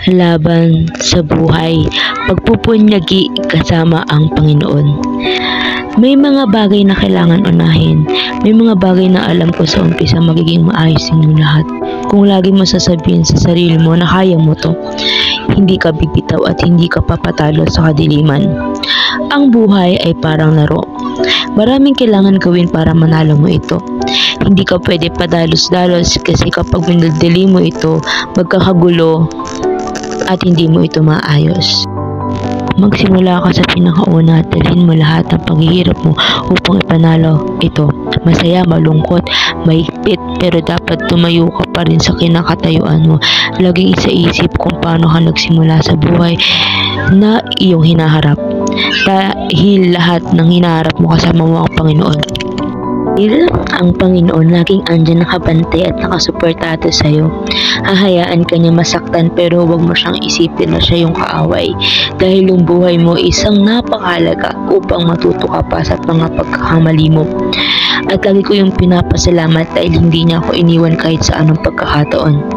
laban sa buhay, pagpupunyagi kasama ang Panginoon. May mga bagay na kailangan unahin. May mga bagay na alam ko sa umpisa magiging maayos inyong lahat. Kung lagi mo sasabihin sa sarili mo na kaya mo to, hindi ka bibitaw at hindi ka papatalo sa kadiliman. Ang buhay ay parang laro. Maraming kailangan gawin para manalo mo ito. Hindi ka pwede padalos-dalos kasi kapag minadali mo ito, magkakagulo at hindi mo ito maayos. Magsimula ka sa pinakauna at dalhin mo lahat ng paghihirap mo upang ipanalo ito. Masaya, malungkot, mahigpit, pero dapat tumayo ka pa rin sa kinakatayuan mo. Laging isaisip kung paano ka nagsimula sa buhay na iyong hinaharap. Dahil lahat ng hinaharap mo kasama mo ang Panginoon. Ang Panginoon laging andyan nakabantay at nakasuportado sa'yo. Hahayaan ka niya masaktan pero huwag mo siyang isipin na siya yung kaaway. Dahil yung buhay mo isang napakahalaga upang matuto ka pa sa mga pagkakamali mo. At lagi ko yung pinapasalamat dahil hindi niya ako iniwan kahit sa anong pagkakataon.